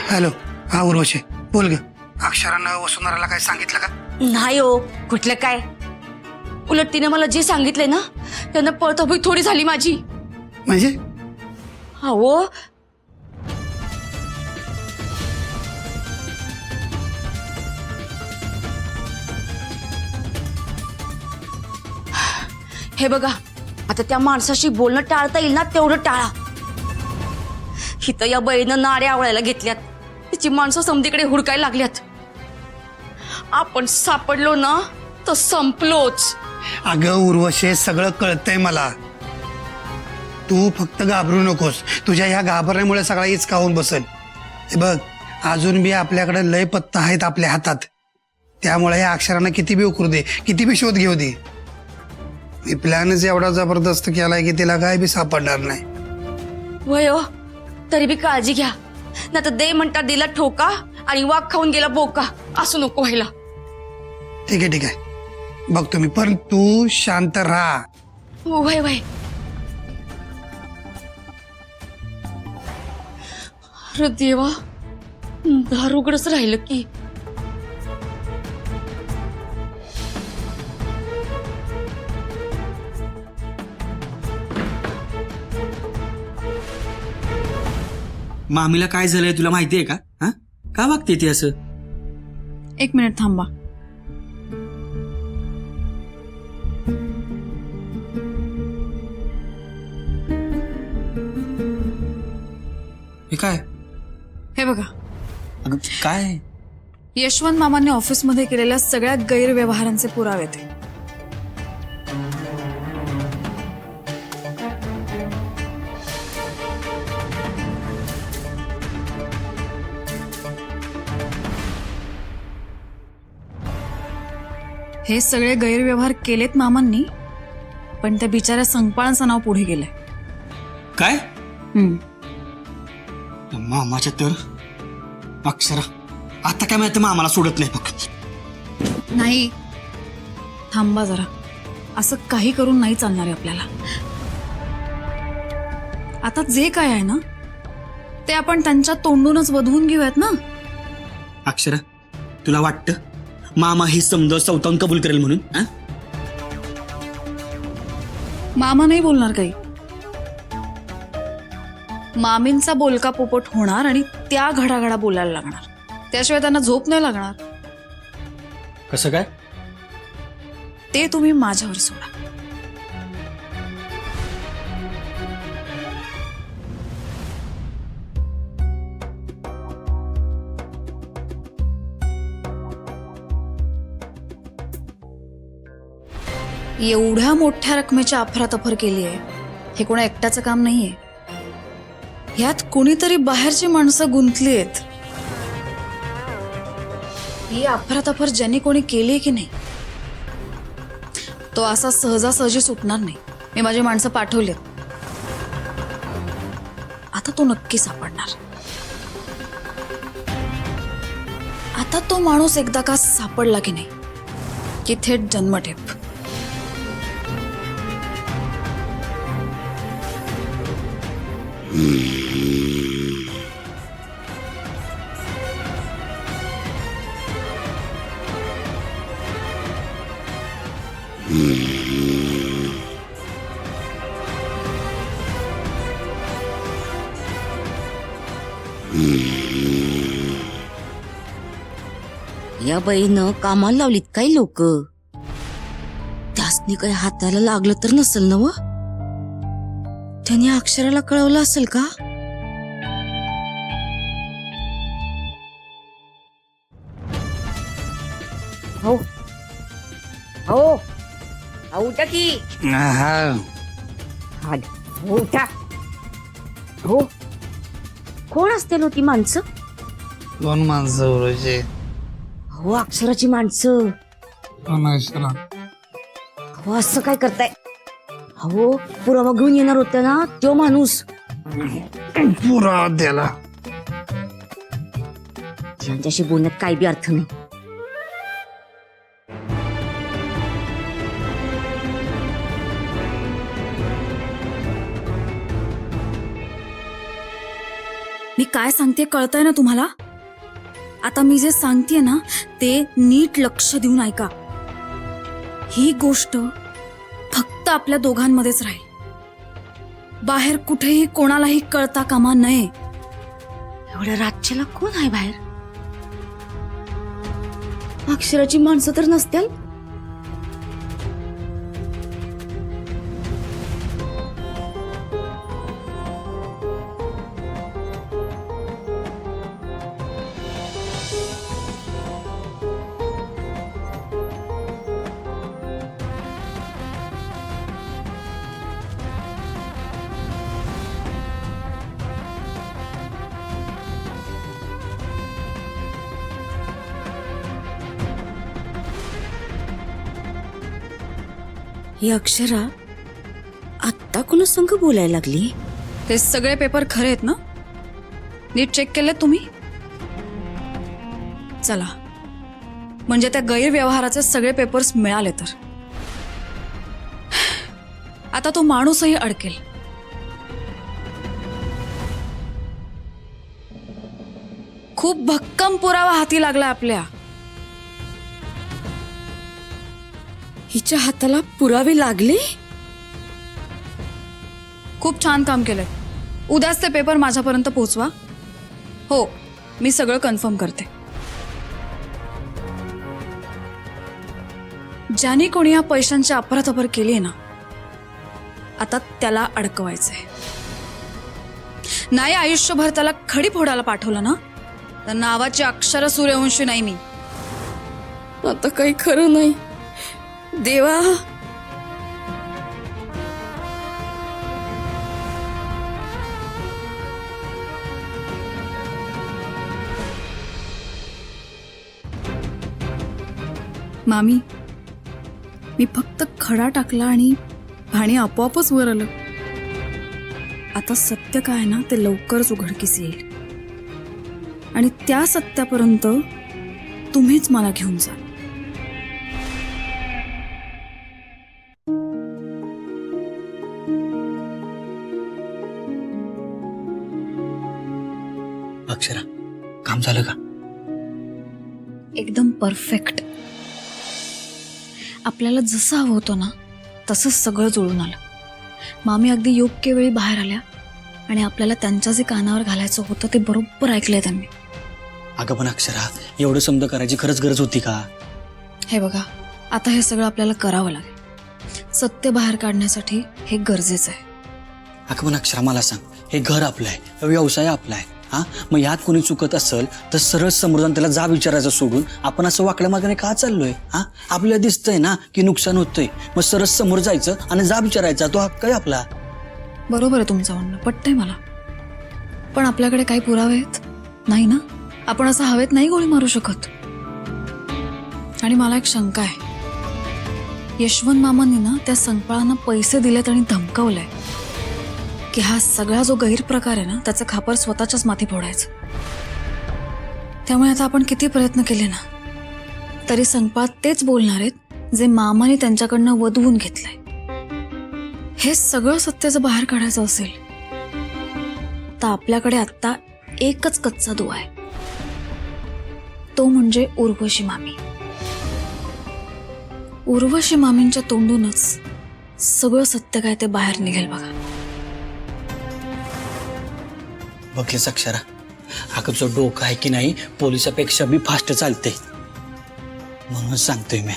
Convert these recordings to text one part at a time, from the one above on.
Hello, हा उर्वशी बोल ग. अक्षरानं वसुंधराला काय सांगितलं का? नाही हो, कुठलं काय. उलट तिने मला जे सांगितलंय ना त्यांना पळताभुई थोडी झाली माझी. म्हणजे हो, हे बघा, आता त्या माणसाशी बोलणं टाळता येईल ना तेवढं टाळा. हिथं या बळीनं नाड्या आवळायला घेतल्यात, तिची माणसं समधीकडे हुडकायला लागल्यात. आपण सापडलो ना तर संपलोच. अगं उर्वशी, सगळं कळतंय मला. तू फक्त घाबरू नकोस. तुझ्या ह्या घाबरण्यामुळे सगळा इचका होऊन बसेल. हे बघ, अजून बी आपल्याकडे लय पत्ता आहेत आपल्या हातात. त्यामुळे या अक्षरांना किती बी उकरू दे, किती बी शोध घेऊ दे. मी प्लॅनच एवढा जबरदस्त केलाय की तिला काय बी सापडणार नाही. वयो, तरी बी काळजी घ्या, ना तर दे म्हणता दिला ठोका आणि वाघ खाऊन गेला बोका, असं नको व्हायला. ठीक आहे, ठीक आहे, बघतो मी, पण तू शांत राहा. वय वय. अरे देवा, दार उघडच राहिलं की. मामीला काय झालंय तुला माहितीये का? हा, का वागते ती असं? एक मिनिट थांबा. हे काय? हे बघा, अगं काय? यशवंत मामांनी ऑफिसमध्ये केलेल्या सगळ्या गैरव्यवहारांचे पुरावे ते. हे सगळे गैरव्यवहार केलेत मामांनी, पण त्या बिचाऱ्या संकपाळांचं नाव पुढे गेलंय. काय? मामाच्या तर अक्षरा आता काय माहिती, मामाला सोडत नाही बघ. नाही, थांबा जरा. असं काही करून नाही चालणार आहे आपल्याला. आता जे काय आहे ना ते आपण त्यांच्या तोंडूनच वधवून घेऊयात ना. अक्षरा, तुला वाटतं मामा हे समजा सौतान कबूल करेल म्हणून? हा? मामा नाही बोलणार काही. मामींचा बोलका पोपट होणार आणि त्या घडाघडा बोलायला लागणार. त्याशिवाय त्यांना झोप नाही लागणार. कसं काय? ते तुम्ही माझ्यावर सोडा. एवढ्या मोठ्या रकमेची अफरातफर केली आहे, हे कोणा एकट्याचं काम नाहीये. ह्यात कोणीतरी बाहेरची माणसं गुंतली आहेत. ही अफरातफर ज्यांनी कोणी केली की नाही, तो असा सहजासहजी सुटणार नाही. मी माझी माणसं पाठवलीत. आता तो नक्की सापडणार. आता तो माणूस एकदा का सापडला की नाही की थेट जन्मठेप. या बाईनं कामाला लावलीत काही लोक. त्यासनी काही हाताला लागलं तर नसेल ना व? त्याने अक्षराला कळवलं असेल का? हो हो, उठा की. उठा. हो, कोण असतील होती माणसं? दोन माणसं उर्वशी. हो, अक्षराची माणसं. हो, असं काय करताय? हो, पुरावा घेऊन येणार होता ना तो माणूस. पुरा द्याला. त्यांच्याशी बोलण्यात काही बी अर्थ नाही. मी काय सांगते कळतंय ना तुम्हाला? आता मी जे सांगतेय ना ते नीट लक्ष देऊन ऐका. ही गोष्ट फक्त आपल्या दोघांमध्येच राहील. बाहेर कुठेही कोणालाही कळता कामा नये. एवढ्या रातच्याला कोण आहे बाहेर? अक्षराची माणसं तर नसतील. ही अक्षरा आत्ता कोणा संग बोलायला लागली? ते सगळे पेपर खरे आहेत ना? नीट चेक केले तुम्ही? चला, म्हणजे त्या गैरव्यवहाराचे सगळे पेपर्स मिळाले तर आता तो माणूसही अडकेल. खूप भक्कम पुरावा हाती लागला आपल्या. हिच्या हाताला पुरावे लागले? खूप छान काम केलंय. उद्याच ते पेपर माझ्यापर्यंत पोहोचवा. हो, मी सगळं कन्फर्म करते. ज्याने कोणी या पैशांची अफरातफर केली आहे ना, आता त्याला अडकवायचंय. नाही आयुष्यभर त्याला खडी फोडायला पाठवलं ना, तर नावाची अक्षर सूर्यवंशी नाही मी. आता काही खरं नाही देवा. मामी, मी फक्त खडा टाकला आणि पाणी आपोआपच वर आलं. आता सत्य काय ना ते लवकरच उघडकीस येईल आणि त्या सत्यापर्यंत तुम्हीच मला घेऊन जा. अक्षरा, काम झालं का? एकदम परफेक्ट. आपल्याला जसं हवं होतं ना तसंच सगळं जुळून आलं. मामी अगदी योग्य वेळी बाहेर आल्या आणि आपल्याला त्यांच्या जे कानावर घालायचं होतं ते बरोबर ऐकलंय त्यांनी. अगं पण अक्षरा, एवढं समज करायची खरंच गरज होती का? हे बघा, आता हे सगळं आपल्याला करावं लागेल. सत्य बाहेर काढण्यासाठी हे गरजेचं आहे. अगं पण अक्षरा, मला सांग, हे घर आपलं आहे, हा व्यवसाय आपला आहे. हा, मग यात कोणी चुकत असेल तर सरळ समोर जाऊन त्याला जा विचारायचं सोडून आपण असं वाकड्या मागणे का चाललोय? हा, आपल्याला दिसतंय ना की नुकसान होतंय, मग सरळ समोर जायचं आणि जा विचारायचा. तो हक्क आहे आपला. बरोबर आहे तुमचं म्हणणं, पटतंय मला. पण आपल्याकडे काही पुरावे आहेत नाही ना. आपण असं हवेत नाही गोळी मारू शकत. आणि मला एक शंका आहे. यशवंत मामांनी ना त्या संकपाळांना पैसे दिलेत आणि धमकावलंय की हा सगळा जो गैरप्रकार आहे ना त्याचं खापर स्वतःच्याच माथी फोडायचं. त्यामुळे आता आपण किती प्रयत्न केले ना तरी संकपाळ तेच बोलणार आहेत जे मामाने त्यांच्याकडनं वदवून घेतलंय. हे सगळं सत्य जर बाहेर काढायचं असेल तर आपल्याकडे आत्ता एकच कच्चा दुवा आहे. तो म्हणजे उर्वशी मामी. उर्वशी मामींच्या तोंडूनच सगळं सत्य काय ते बाहेर निघेल बघा. बघलेस अक्षरा, अगं जो डोकं आहे की नाही पोलिसापेक्षा बी फास्ट चालते. म्हणून सांगतोय मी,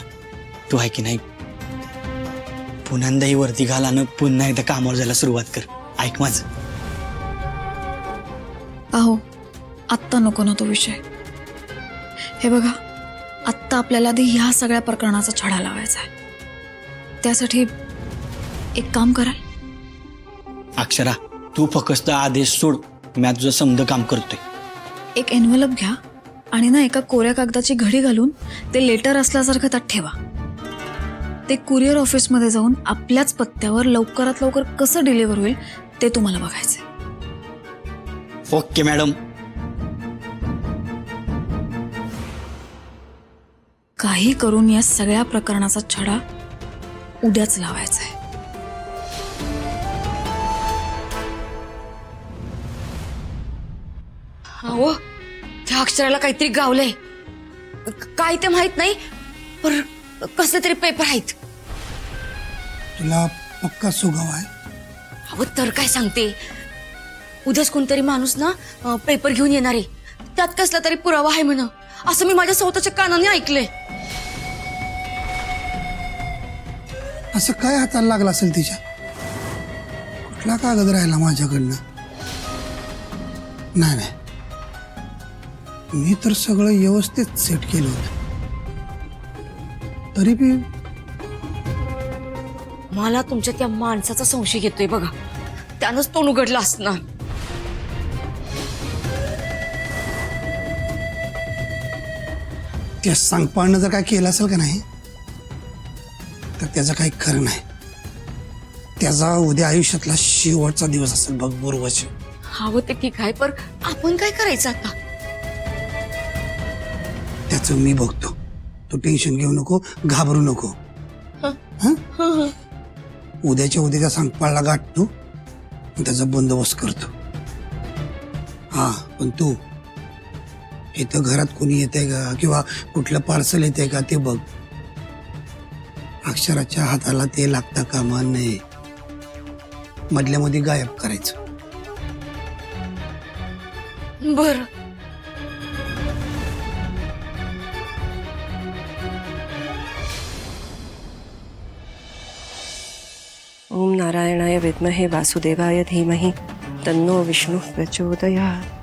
तू आहे की नाही पुन्हा ही वरती घाल आणि पुन्हा एकदा कामावर जायला सुरुवात कर. ऐक माझं. अहो, आत्ता नको ना तो विषय. हे बघा, आत्ता आपल्याला आधी ह्या सगळ्या प्रकरणाचा छडा लावायचा आहे. त्यासाठी एक काम कराल? अक्षरा, तू फक्त आदेश सोड, मी आज तुझं समज काम करतोय. एक एनव्हलप घ्या आणि ना एका कोऱ्या कागदाची घडी घालून ते लेटर असल्यासारखं त्यात ठेवा. ते कुरिअर ऑफिसमध्ये जाऊन आपल्याच पत्त्यावर लवकरात लवकर कसं डिलिव्हर होईल ते तुम्हाला बघायचंय. Okay madam. काही करून या सगळ्या प्रकरणाचा छडा उद्याच लावायचा आहे. अहो त्या अक्षराला काहीतरी गावलंय. काय ते माहित नाही, पण कसले तरी पेपर आहेत. तुला पक्का सुगाव आहे? अहो तर काय सांगते, उद्याच कोणतरी माणूस ना पेपर घेऊन येणार आहे. त्यात कसला तरी पुरावा आहे म्हण, असं मी माझ्या स्वतःच्या कानाने ऐकलंय. असं काय हाताला लागलं असेल तिच्या? कुठला कागद राहिला माझ्याकडनं? नाही नाही, मी तर सगळं व्यवस्थित सेट केलं होतं, तरी बी मला तुमच्या त्या माणसाचा संशय येतोय बघा. त्यानंच तोंड उघडलं असणार. त्या सांगपाळनं जर काय केलं असेल का नाही, तर त्याचं काही खरं नाही. त्याचा उद्या आयुष्यातला शेवटचा दिवस असेल बघ पूर्वच. हवं ते ठीक आहे, पण आपण काय करायचं आता? त्याचं मी बघतो. तू टेन्शन घेऊ नको, घाबरू नको. हं? उद्याच्या उद्या त्या सांगपाळला गाठतो आणि त्याचा बंदोबस्त करतो. हा, पण तू इथं घरात कोणी येते का किंवा कुठलं पार्सल येते का ते बघ. अक्षराच्या हाताला ते लागता कामा नये. मधल्या मध्ये गायब करायचं. बर. ओम नारायणाय विद्महे वासुदेवाय धीमहि तन्नो विष्णु प्रचोदयात्.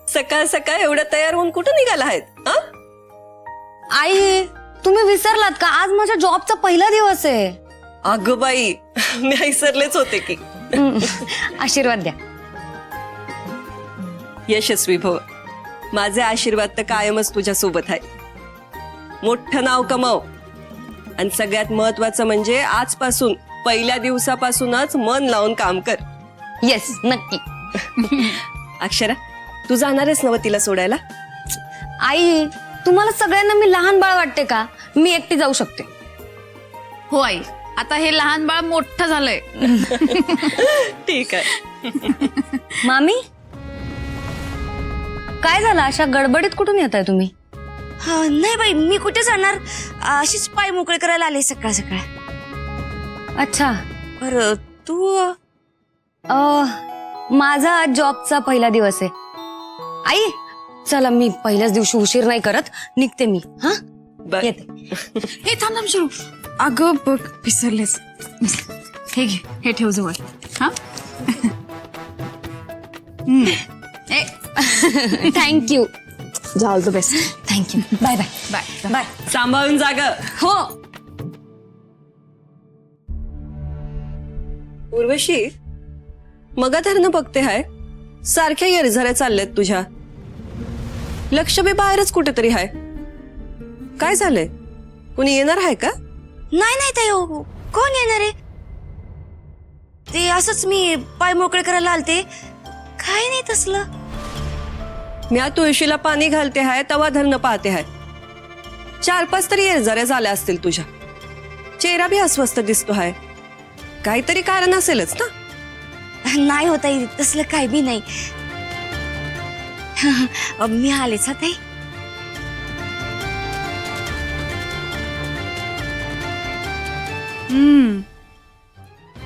सकाळ सकाळ एवढं तयार होऊन कुठं निघाला आहेत? आई, तुम्ही विसरलात का? आज माझ्या जॉबचा पहिला दिवस आहे. अगं बाई, मी विसरलेच होते की. आशीर्वाद द्या. यशस्वी भव. माझे आशीर्वाद तर कायमच तुझ्या सोबत आहे. मोठं नाव कमाव आणि सगळ्यात महत्वाचं म्हणजे आजपासून पहिल्या दिवसापासूनच मन लावून काम कर. येस, नक्की. अक्षरा, तू जाणारेस नव तिला सोडायला? आई, तुम्हाला सगळ्यांना मी लहान बाळ वाटते का? मी एकटी जाऊ शकते. हो आई, आता हे लहान बाळ मोठं झालंय. ठीक आहे. मामी, काय झालं? अशा गडबडीत कुठून येत आहे तुम्ही? नाही बाई, मी कुठे जाणार, अशीच पाय मोकळे करायला आले सकाळ सकाळ. अच्छा, बर. तू माझा जॉबचा पहिला दिवस आहे. आई, चला, मी पहिल्याच दिवशी उशीर नाही करत, निघते मी. हा, बर. येते. हे थांब थांब शिरू. अगं बघ, विसरलेस. हे घे, हे ठेव जवळ. हा. Thank you. All the best. Thank you. Bye bye. Bye. Bye. सांभाळून जाग. हो. उर्वशी, मगाधरनं बघते हाय, सारख्या येरझाऱ्या चालल्यात तुझ्या. लक्ष बी बाहेरच कुठेतरी हाय. काय झालंय? कुणी येणार आहे का? नाही नाही ताई, कोण येणार आहे? ते असंच मी पाय मोकळे करायला आलते. काय नाही तसलं. मी तुळशीला पाणी घालते हाय, तवा धरणं पाहते हाय. 4-5 तरी येरझाऱ्या झाल्या असतील तुझ्या. चेहरा बी अस्वस्थ दिसतो हाय. काहीतरी कारण असेलच ना? नाही होता, तसलं काय बी नाही. मी आलेच हा ताई.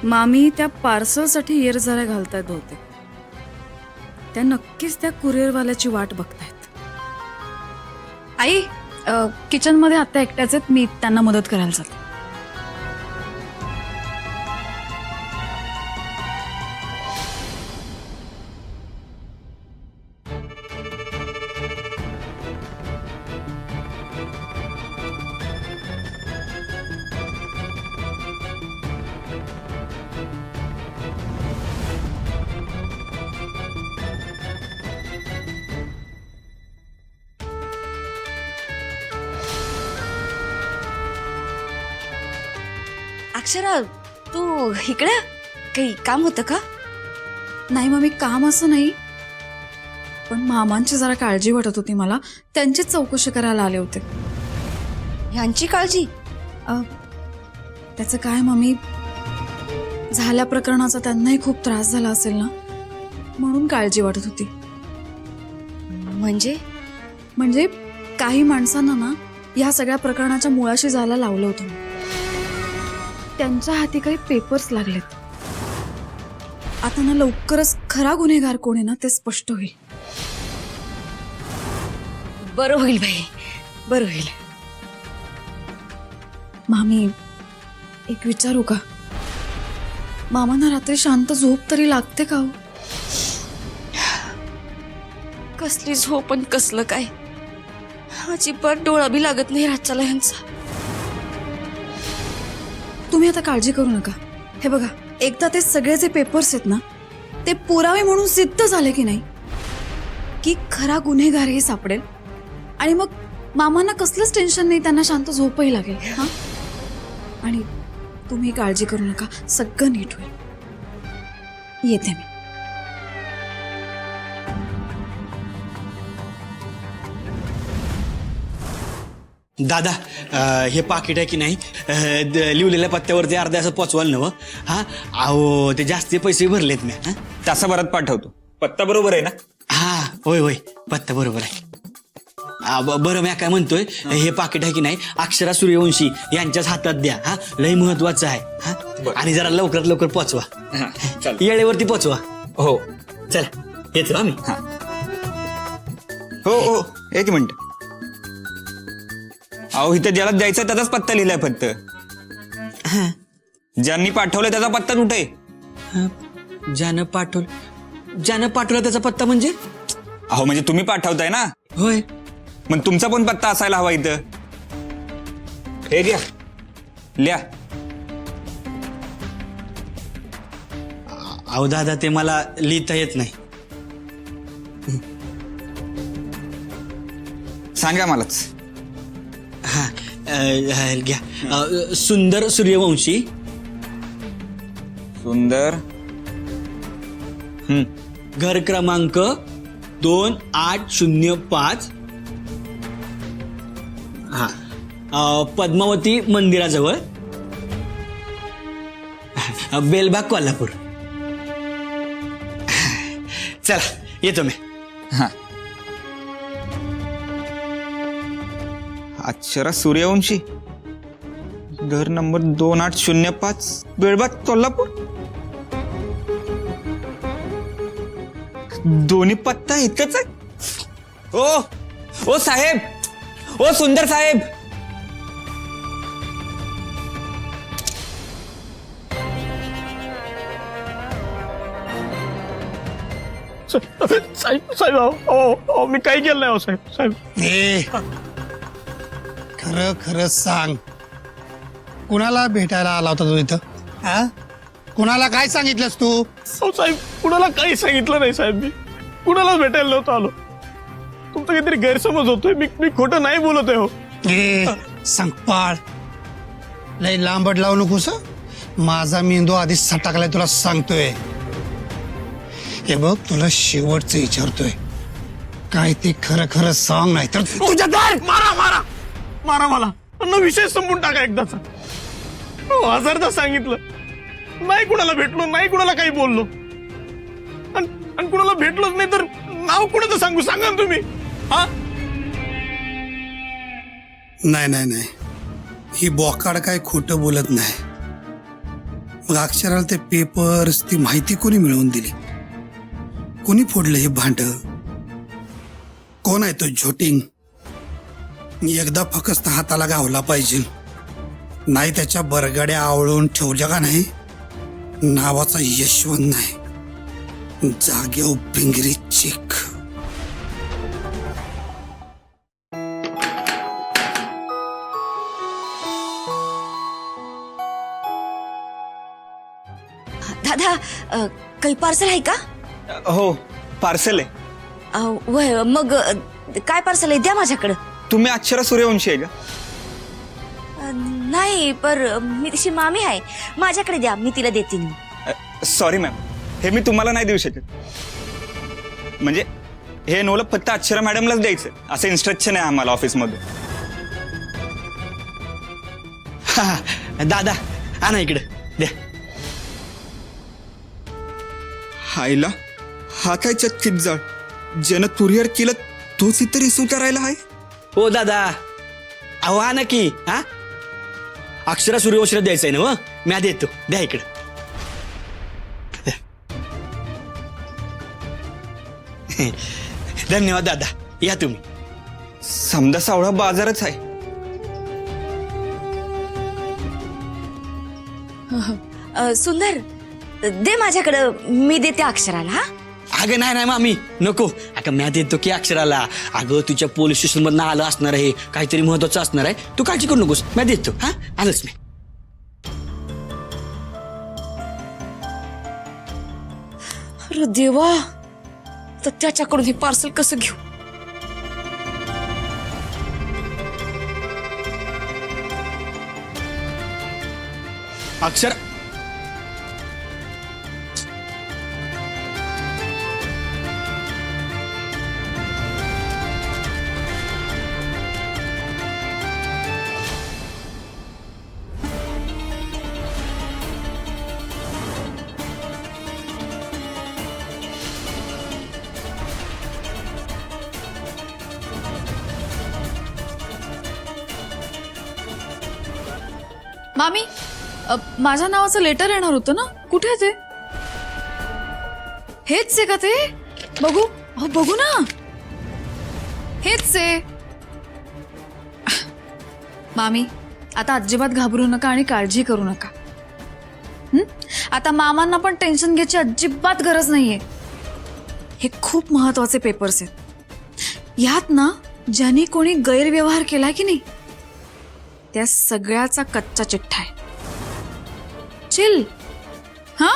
मामी त्या पार्सलसाठी येरझाऱ्या घालतायत बहुतेक. त्या नक्कीच त्या कुरिअरवाल्याची वाट बघतायत. आई, किचन मध्ये आता एकट्याच आहेत, मी त्यांना मदत करायला जाते. अक्षरा तू इकडं काही काम होतं का? नाही मम्मी, काम असं नाही, पण मामांची जरा काळजी वाटत होती मला, त्यांचीच चौकशी करायला आले होते. यांची काळजी? त्याचं काय मम्मी, झाल्या प्रकरणाचा त्यांनाही खूप त्रास झाला असेल ना, म्हणून काळजी वाटत होती. म्हणजे काही माणसांना ना या सगळ्या प्रकरणाच्या मुळाशी जायला लावलं होतं. त्यांच्या हाती काही पेपर्स लागलेत. आता ना लवकरच खरा गुन्हेगार कोण आहे ना ते स्पष्ट होईल. बरं होईल बाई, बरं होईल. मामी, एक विचारू का? मामांना रात्री शांत झोप तरी लागते का हो? कसली झोप पण कसलं काय, अजिबात डोळा बी लागत नाही रातच्याला यांचा. तुम्ही आता काळजी करू नका. हे बघा, एकदा ते सगळे जे पेपर्स आहेत ना ते पुरावे म्हणून सिद्ध झाले की नाही, की खरा गुन्हेगारही सापडेल आणि मग मामांना कसलंच टेन्शन नाही, त्यांना शांत झोपही लागेल. हा, आणि तुम्ही काळजी करू नका, सगळं नीट होईल. येते मी. दादा, हे पाकिट आहे की नाही, लिवलेल्या पत्त्यावरती अर्ध्या असं पोचवाल नव. हा, अहो ते जास्ती पैसे भरलेत मी. तसा परत पाठवतो. पत्ता बरोबर आहे ना? हा, होय होय, पत्ता बरोबर आहे. बरं, मी काय म्हणतोय, हे पाकिट आहे की नाही, अक्षरा सूर्यवंशी यांच्याच हातात द्या. हा, लय महत्वाचं आहे. हा, आणि जरा लवकरात लवकर पोचवा. येळेवरती पोचवा. हो. चला, येतो आम्ही. हो हो, एक मिनिट. अहो, इथं ज्याला द्यायचा त्याचाच पत्ता लिहिलाय फक्त. ज्यांनी पाठवलं त्याचा पत्ता कुठे? ज्यानं पाठवला त्याचा पत्ता म्हणजे? अहो, म्हणजे तुम्ही पाठवताय ना, होय. मग तुमचा पण पत्ता असायला हवा इथं. हे घ्या, लिहा. अहो दादा, ते मला लिहिता येत नाही. सांगा मलाच. हा, घ्या. सुंदर सूर्यवंशी, सुंदर. घर क्रमांक 2805. हा, पद्मावती मंदिराजवळ, बेलबाग, कोल्हापूर. चला, येतो मी. हा, अक्षरा सूर्यवंशी, घर नंबर 2805, बेळबाग, कोल्हापूर. दोन्ही पत्ता इथंच आहे. ओ साहेब, ओ सुंदर साहेब. साहेब अहो मी काही केलं नाही हो साहेब. ए, खरं खरं सांग, कुणाला भेटायला आला होता तू इथं? हा, कुणाला काय सांगितलंस तू? हो साहेब, कुणाला काही सांगितलं नाही साहेब. मी कुणाला भेटायला नव्हतं आलो. तुमचा काहीतरी गैरसमज होतोय. मी खोटं नाही बोलत आहे हो. ए, संपाळ, लय लांबड लावू नकोस. माझा मेंदू आधीच सटाकलाय, तुला सांगतोय. हे बघ, तुला शेवटचं विचारतोय, काय ते खरं खरं सांग, नाही तर तुझ्या दार. मारा मला, न विषय संपून टाका एकदाचा. हो, हजारदा सांगितलं, नाही कुणाला भेटलो, नाही कुणाला काही बोललो. आणि कुणाला भेटलोच नाही तर नाव कुणाचं सांगू, सांगा ना तुम्ही. हा, नाही, ही बोकाड काय खोटं बोलत नाही. मग अक्षराला ते पेपर्स, ती माहिती कोणी मिळवून दिली? कोणी फोडलं हे भांड? कोण आहे तो झोटिंग? एकदा फक्त हाताला गावला पाहिजे, नाही त्याच्या बरगड्या आवळून ठेवल्या का नाही. नावाचा यशवंत नाही, जाग्यावर भिंगरी चीक. दादा, काही पार्सल आहे का? हो, पार्सल आहे. वय, मग काय पार्सल आहे, द्या माझ्याकडं. तुम्ही अक्षरा सूर्यवंशी आहे का? नाही पर मी तिची मामी आहे, माझ्याकडे द्या, मी तिला देते. सॉरी मॅम, हे मी तुम्हाला नाही देऊ शकत. म्हणजे हे एनवलप फक्त अक्षरा मॅडमलाच द्यायचं असं इन्स्ट्रक्शन आहे आम्हाला ऑफिसमध्ये. दादा आणा इकडे द्या. हायला, हा काय चक्कीत जाळ ज्यानं कुरिअर केलं तोच इतर इसूचा करायला आहे. हो दादा, अहो आणा की. हा अक्षरा सूर्यवंशीला द्यायचंय ना? मी देतो, द्या इकडे. धन्यवाद दादा, या तुम्ही. समजा सावळा बाजारच आहे. सुंदर, दे माझ्याकडं, मी देते अक्षराला. हा अगं नाही नाही मामी नको. अगं म्या देतो की अक्षराला. अगं तुझ्या पोलीस स्टेशन मधनं आलं असणार आहे, काहीतरी महत्वाचं असणार आहे, तू काळजी करू नकोस, म्या देतो. हा आलंच मी. अरे देवा, तर त्याच्याकडून हे पार्सल कसं घेऊ? अक्षर मामी, माझ्या नावाचं लेटर येणार होतं ना, कुठे आहे ते? हेच आहे का ते? बघू. अहो बघू ना, हेच आहे. मामी, आता अजिबात घाबरू नका आणि काळजी करू नका. आता मामांना पण टेन्शन घ्यायची अजिबात गरज नाहीये. हे खूप महत्वाचे पेपर्स आहेत. यात ना ज्यांनी कोणी गैरव्यवहार केलाय की नाही, त्या सगळ्याचा कच्चा चिठ्ठा आहे. चिल. हा